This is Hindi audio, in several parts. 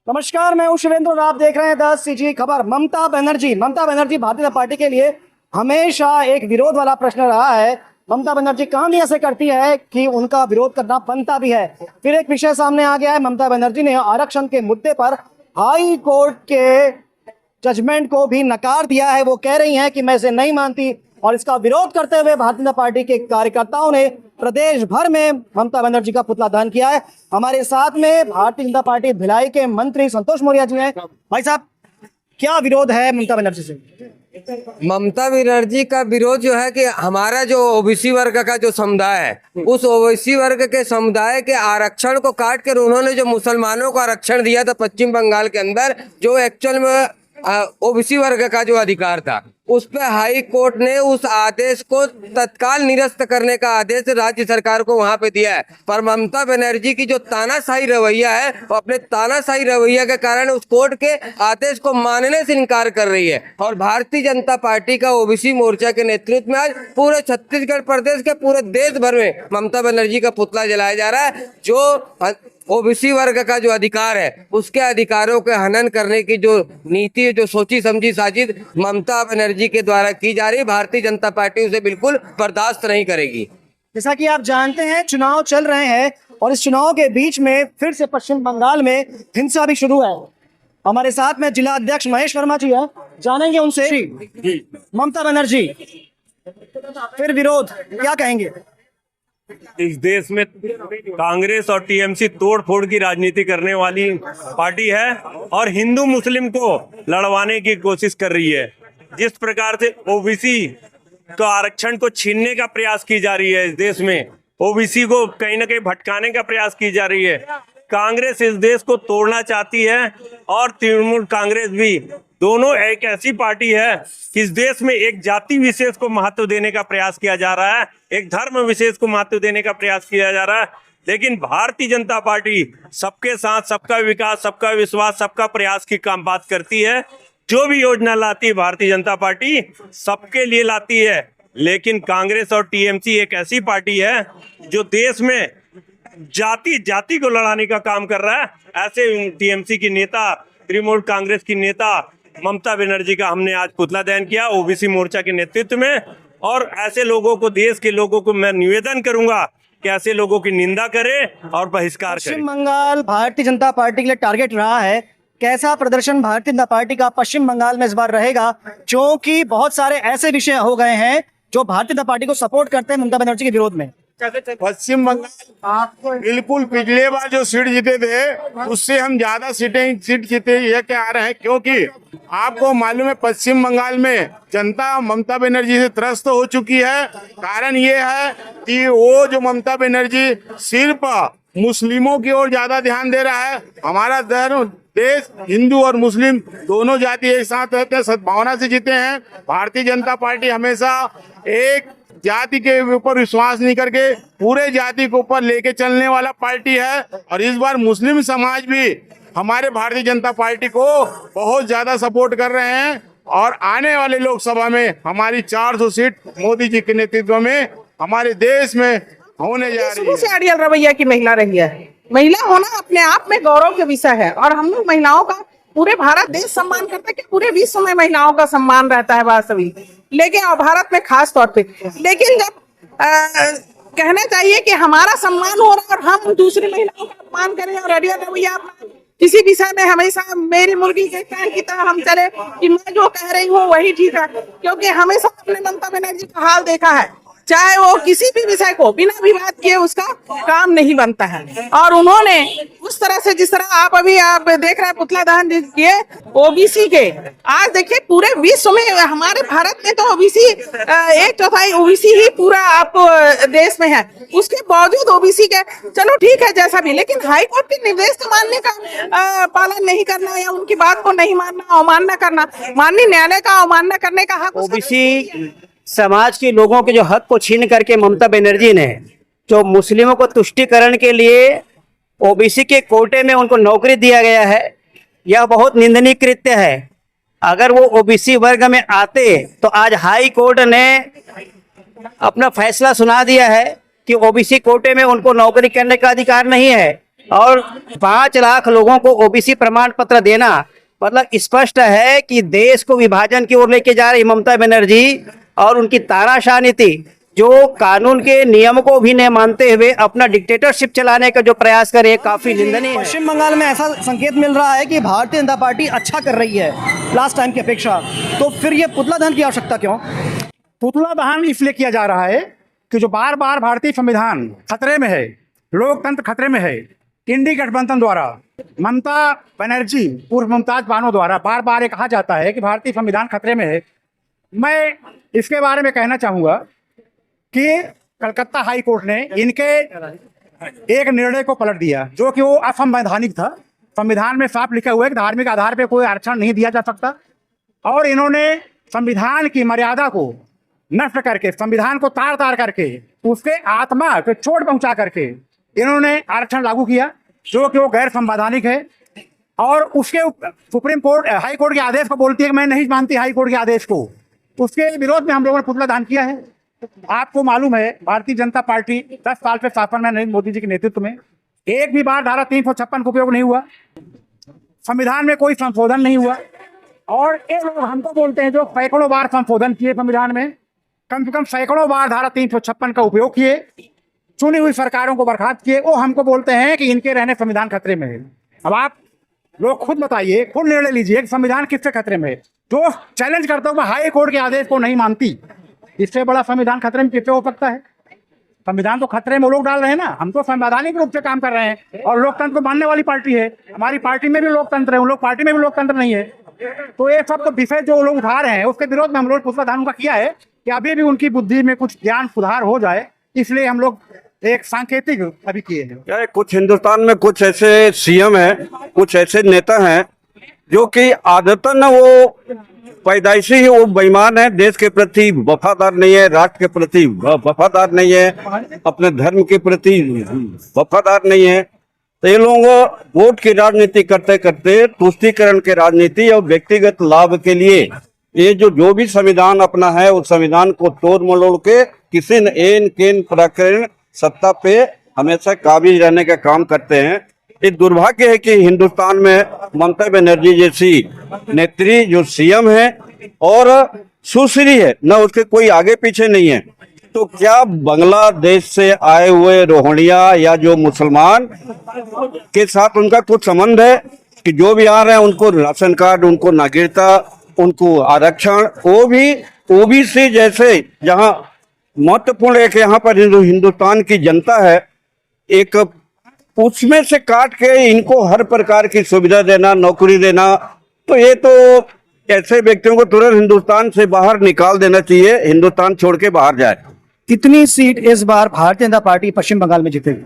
नमस्कार, मैं हूं शिवेंद्र और आप देख रहे हैं 10 सीजी खबर। ममता बनर्जी भारतीय जनता पार्टी के लिए हमेशा एक विरोध वाला प्रश्न रहा है। ममता बनर्जी काम ही ऐसे करती है कि उनका विरोध करना बनता भी है। फिर एक विषय सामने आ गया है। ममता बनर्जी ने आरक्षण के मुद्दे पर हाई कोर्ट के जजमेंट को भी नकार दिया है। वो कह रही हैं कि मैं इसे नहीं मानती और इसका विरोध करते हुए भारतीय जनता पार्टी के कार्यकर्ताओं ने प्रदेश भर में ममता बनर्जी का पुतला दहन किया है। हमारे साथ में भारतीय जनता पार्टी भिलाई के मंत्री संतोष मौर्य जी हैं। भाई साहब, क्या विरोध है ममता बनर्जी से? ममता बनर्जी का विरोध जो है कि हमारा जो ओबीसी वर्ग का जो समुदाय है, उस ओबीसी वर्ग के समुदाय के आरक्षण को काट कर उन्होंने जो मुसलमानों को आरक्षण दिया था पश्चिम बंगाल के अंदर, जो एक्चुअल में ओबीसी वर्ग का जो अधिकार था, उस पर हाई कोर्ट ने उस आदेश को तत्काल निरस्त करने का आदेश राज्य सरकार को वहां पे दिया है। पर ममता बनर्जी की जो तानाशाही रवैया है, वो अपने तानाशाही रवैया के कारण उस कोर्ट के आदेश को मानने से इनकार कर रही है। और भारतीय जनता पार्टी का ओबीसी मोर्चा के नेतृत्व में आज पूरे छत्तीसगढ़ प्रदेश के पूरे देश भर में ममता बनर्जी का पुतला जलाया जा रहा है। जो ओबीसी वर्ग का जो अधिकार है, उसके अधिकारों के हनन करने की जो नीति, जो सोची समझी साजिश ममता बनर्जी के द्वारा की जा रही है, भारतीय जनता पार्टी उसे बिल्कुल बर्दाश्त नहीं करेगी। जैसा कि आप जानते हैं, चुनाव चल रहे हैं और इस चुनाव के बीच में फिर से पश्चिम बंगाल में हिंसा भी शुरू है। हमारे साथ में जिला अध्यक्ष महेश वर्मा जी है, जानेंगे उनसे। ममता बनर्जी फिर विरोध, क्या कहेंगे? इस देश में कांग्रेस और टीएमसी तोड़-फोड़ की राजनीति करने वाली पार्टी है और हिंदू मुस्लिम को लड़वाने की कोशिश कर रही है। जिस प्रकार से ओबीसी तो आरक्षण को छीनने का प्रयास की जा रही है, इस देश में ओबीसी को कहीं ना कहीं भटकाने का प्रयास की जा रही है। कांग्रेस इस देश को तोड़ना चाहती है और तृणमूल कांग्रेस भी, दोनों एक ऐसी पार्टी है कि इस देश में एक जाति विशेष को महत्व देने का प्रयास किया जा रहा है, एक धर्म विशेष को महत्व देने का प्रयास किया जा रहा है। लेकिन भारतीय जनता पार्टी सबके साथ, सबका विकास, सबका विश्वास, सबका प्रयास की काम बात करती है। जो भी योजना लाती है भारतीय जनता पार्टी सबके लिए लाती है। लेकिन कांग्रेस और टीएमसी एक ऐसी पार्टी है जो देश में जाति को लड़ाने का काम कर रहा है। ऐसे टीएमसी की नेता, तृणमूल कांग्रेस की नेता ममता बनर्जी का हमने आज पुतला दहन किया ओबीसी मोर्चा के नेतृत्व में। और ऐसे लोगों को, देश के लोगों को मैं निवेदन करूंगा कि ऐसे लोगों की निंदा करें और बहिष्कार करें। पश्चिम बंगाल भारतीय जनता पार्टी के लिए टारगेट रहा है। कैसा प्रदर्शन भारतीय जनता पार्टी का पश्चिम बंगाल में इस बार रहेगा? क्योंकि बहुत सारे ऐसे विषय हो गए हैं जो भारतीय जनता पार्टी को सपोर्ट करते हैं ममता बनर्जी के विरोध में। पश्चिम बंगाल बिल्कुल पिछले बार जो सीट जीते थे उससे हम ज्यादा सीट जीते ये क्या आ रहे हैं, क्योंकि आपको मालूम है पश्चिम बंगाल में जनता ममता बनर्जी से त्रस्त हो चुकी है। कारण ये है कि वो जो ममता बनर्जी सिर्फ मुस्लिमों की ओर ज्यादा ध्यान दे रहा है। हमारा देश हिंदू और मुस्लिम दोनों जाति एक साथ रहते हैं, सद्भावना से जीते हैं। भारतीय जनता पार्टी हमेशा एक जाति के ऊपर विश्वास नहीं करके पूरे जाति के ऊपर लेके चलने वाला पार्टी है। और इस बार मुस्लिम समाज भी हमारे भारतीय जनता पार्टी को बहुत ज्यादा सपोर्ट कर रहे हैं। और आने वाले लोकसभा में हमारी 400 सीट मोदी जी के नेतृत्व में हमारे देश में होने जा रही है। से अड़ियल रवैया की महिला रही है। महिला होना अपने आप में गौरव का विषय है और हम लोग महिलाओं का पूरे भारत देश सम्मान करता है कि पूरे विश्व में महिलाओं का सम्मान रहता है वास्तविक, लेकिन और भारत में खास तौर पे। लेकिन जब कहना चाहिए कि हमारा सम्मान हो रहा है और हम दूसरी महिलाओं का अपमान करें और अड़ियल रवैया किसी विषय में हमेशा मेरी मुर्गी के कान की तरह हम चले कि मैं जो कह रही हूँ वही ठीक है, क्योंकि हमेशा अपने ममता बनर्जी का हाल देखा है, चाहे वो किसी भी विषय को बिना विवाद किए उसका काम नहीं बनता है। और उन्होंने उस तरह से, जिस तरह आप देख रहे हैं पुतला दहन किए ओबीसी के, आज देखिए पूरे विश्व में, हमारे भारत में तो ओबीसी 1/4 ओबीसी ही पूरा आप देश में है, उसके बावजूद ओबीसी के, चलो ठीक है जैसा भी, लेकिन हाई कोर्ट के निर्देश को मानने का पालन नहीं करना या उनकी बात को नहीं मानना, अवमानना करना, माननीय न्यायालय का अवमानना करने का हक ओबीसी समाज के लोगों के जो हक को छीन करके ममता बनर्जी ने जो मुस्लिमों को तुष्टीकरण के लिए ओबीसी के कोटे में उनको नौकरी दिया गया है, यह बहुत निंदनीय कृत्य है। अगर वो ओबीसी वर्ग में आते तो आज हाई कोर्ट ने अपना फैसला सुना दिया है कि ओबीसी कोटे में उनको नौकरी करने का अधिकार नहीं है। और 5 लाख लोगों को ओबीसी प्रमाण पत्र देना मतलब स्पष्ट है कि देश को विभाजन की ओर लेके जा रही ममता बनर्जी और उनकी तानाशाह नीति जो कानून के नियम को भी नहीं मानते हुए अपना डिक्टेटरशिप चलाने का जो प्रयास करे काफी निंदनीय है। पश्चिम बंगाल में ऐसा संकेत मिल रहा है कि भारतीय जनता पार्टी अच्छा कर रही है लास्ट टाइम की अपेक्षा, तो फिर ये पुतला दहन की आवश्यकता क्यों? पुतला दहन इसलिए किया जा रहा है कि जो बार बार भारतीय संविधान खतरे में है, लोकतंत्र खतरे में है, इंडी गठबंधन द्वारा ममता बनर्जी पूर्व मुमताज बानो द्वारा बार बार ये कहा जाता है कि भारतीय संविधान खतरे में है। मैं इसके बारे में कहना चाहूँगा कि कलकत्ता हाई कोर्ट ने इनके एक निर्णय को पलट दिया जो कि वो असंवैधानिक था। संविधान में साफ लिखा हुआ है कि धार्मिक आधार पर कोई आरक्षण नहीं दिया जा सकता, और इन्होंने संविधान की मर्यादा को नष्ट करके, संविधान को तार तार करके, उसके आत्मा को चोट पहुंचा करके इन्होंने आरक्षण लागू किया जो कि वो गैर संवैधानिक है। और उसके सुप्रीम कोर्ट हाई कोर्ट के आदेश को बोलती है कि मैं नहीं मानती हाई कोर्ट के आदेश को, उसके विरोध में हम लोगों ने पुतला दहन किया है। आपको मालूम है भारतीय जनता पार्टी 10 साल से शासन में नरेंद्र मोदी जी के नेतृत्व में एक भी बार धारा 356 का उपयोग नहीं हुआ, संविधान में कोई संशोधन नहीं हुआ, और ये लोग हमको बोलते हैं जो सैकड़ों बार संशोधन किए संविधान में, कम से कम सैकड़ों बार धारा 356 का उपयोग किए, चुनी हुई सरकारों को बर्खास्त किए, वो हमको बोलते हैं कि इनके रहने संविधान खतरे में है। अब आप लोग खुद बताइए, खुद निर्णय लीजिए कि संविधान किससे खतरे में है। जो चैलेंज करता हूँ हाई कोर्ट के आदेश को नहीं मानती, इससे बड़ा संविधान खतरे में किससे हो सकता है? संविधान तो खतरे में लोग डाल रहे हैं ना, हम तो संवैधानिक रूप से काम कर रहे हैं और लोकतंत्र को मानने वाली पार्टी है। हमारी पार्टी में भी लोकतंत्र है, उन लोग पार्टी में भी लोकतंत्र नहीं है। तो ये सब तो विषय जो लोग उठा रहे हैं उसके विरोध में हम लोग पुतला दहन का किया है कि अभी भी उनकी बुद्धि में कुछ ज्ञान सुधार हो जाए, इसलिए हम लोग एक सांकेतिक अभी किए हैं। क्या है, कुछ हिंदुस्तान में कुछ ऐसे सीएम हैं, कुछ ऐसे नेता हैं जो कि आदतन वो पैदाइशी ही वो बेईमान है, देश के प्रति वफादार नहीं है, राष्ट्र के प्रति वफादार नहीं है, अपने धर्म के प्रति वफादार नहीं है। तो ये लोग वोट की राजनीति करते करते तुष्टीकरण के राजनीति और व्यक्तिगत लाभ के लिए ये जो भी संविधान अपना है उस संविधान को तोड़ मरोड़ के किसी न एन केन प्रकरण सत्ता पे हमेशा काबिज रहने का काम करते हैं। ये दुर्भाग्य है कि हिंदुस्तान में ममता बनर्जी जैसी नेत्री जो सीएम है और सुश्री है, न उसके कोई आगे पीछे नहीं है। तो क्या बांग्लादेश से आए हुए रोहिंग्या या जो मुसलमान के साथ उनका कुछ संबंध है कि जो भी आ रहे हैं उनको राशन कार्ड, उनको नागरिकता, उनको आरक्षण, वो भी ओबीसी जैसे जहां महत्वपूर्ण एक यहाँ पर हिंदुस्तान की जनता है, एक उसमें से काट के इनको हर प्रकार की सुविधा देना, नौकरी देना, तो ये तो ऐसे व्यक्तियों को तुरंत हिंदुस्तान से बाहर निकाल देना चाहिए, हिंदुस्तान छोड़ के बाहर जाए। कितनी सीट इस बार भारतीय जनता पार्टी पश्चिम बंगाल में जीतेगी?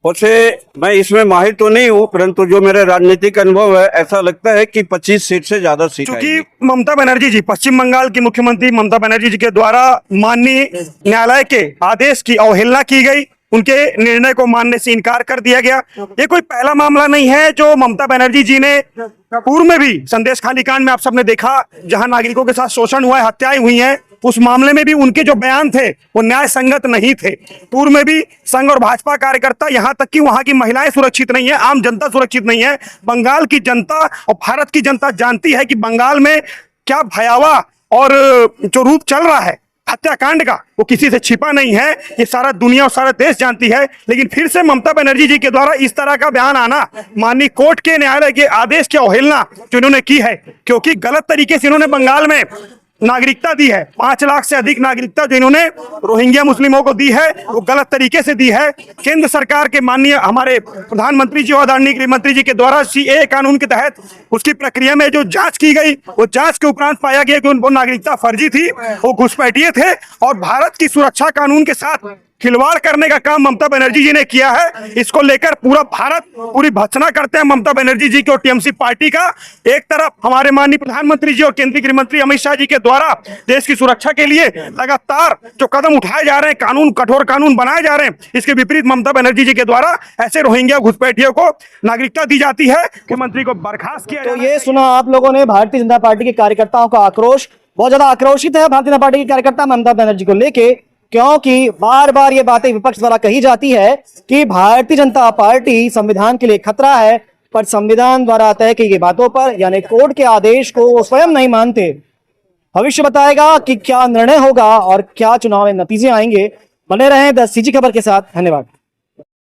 उसे मैं इसमें माहिर तो नहीं हूँ, परंतु जो मेरा राजनीतिक अनुभव है ऐसा लगता है कि 25 सीट से ज्यादा सीट क्योंकि ममता बनर्जी जी, पश्चिम बंगाल की मुख्यमंत्री ममता बनर्जी जी के द्वारा माननीय न्यायालय के आदेश की अवहेलना की गई, उनके निर्णय को मानने से इनकार कर दिया गया। ये कोई पहला मामला नहीं है जो ममता बनर्जी जी ने पूर्व में भी संदेश खाली कांड में आप सबने देखा, जहां नागरिकों के साथ शोषण हुआ है, हत्याएं हुई हैं, उस मामले में भी उनके जो बयान थे वो न्याय संगत नहीं थे। पूर्व में भी संघ और भाजपा कार्यकर्ता, यहाँ तक कि वहां की महिलाएं सुरक्षित नहीं है, आम जनता सुरक्षित नहीं है। बंगाल की जनता और भारत की जनता जानती है कि बंगाल में क्या भयावह और जो रूप चल रहा है हत्याकांड का, वो किसी से छिपा नहीं है, ये सारा दुनिया और सारा देश जानती है। लेकिन फिर से ममता बनर्जी जी के द्वारा इस तरह का बयान आना, माननीय कोर्ट के न्यायालय के आदेश की अवहेलना जो इन्होंने की है, क्योंकि गलत तरीके से इन्होंने बंगाल में नागरिकता दी है, 5 लाख से अधिक नागरिकता जो इन्होंने रोहिंग्या मुस्लिमों को दी है वो गलत तरीके से दी है। केंद्र सरकार के माननीय हमारे प्रधानमंत्री जी और आदरणीय गृह मंत्री जी के द्वारा सीए कानून के तहत उसकी प्रक्रिया में जो जांच की गई, वो जांच के उपरांत पाया गया कि उनको नागरिकता फर्जी थी, वो घुसपैठिए थे और भारत की सुरक्षा कानून के साथ खिलवाड़ करने का काम ममता बनर्जी जी ने किया है। इसको लेकर पूरा भारत पूरी भर्त्सना करते हैं ममता बनर्जी जी की और टीएमसी पार्टी का। एक तरफ हमारे माननीय प्रधानमंत्री जी और केंद्रीय गृह मंत्री अमित शाह जी के द्वारा देश की सुरक्षा के लिए लगातार जो कदम उठाए जा रहे हैं, कानून, कठोर कानून बनाए जा रहे हैं, इसके विपरीत ममता बनर्जी जी के द्वारा ऐसे रोहिंग्या घुसपैठियों को नागरिकता दी जाती है, मुख्यमंत्री को बर्खास्त किया। तो ये सुना आप लोगों ने भारतीय जनता पार्टी के कार्यकर्ताओं का आक्रोश। बहुत ज्यादा आक्रोशित है भारतीय जनता पार्टी के कार्यकर्ता ममता बनर्जी को लेके। क्योंकि बार बार ये बातें विपक्ष द्वारा कही जाती है कि भारतीय जनता पार्टी संविधान के लिए खतरा है, पर संविधान द्वारा तय की गई बातों पर यानी कोर्ट के आदेश को वो स्वयं नहीं मानते। भविष्य बताएगा कि क्या निर्णय होगा और क्या चुनाव में नतीजे आएंगे। बने रहें 10 CG खबर के साथ। धन्यवाद।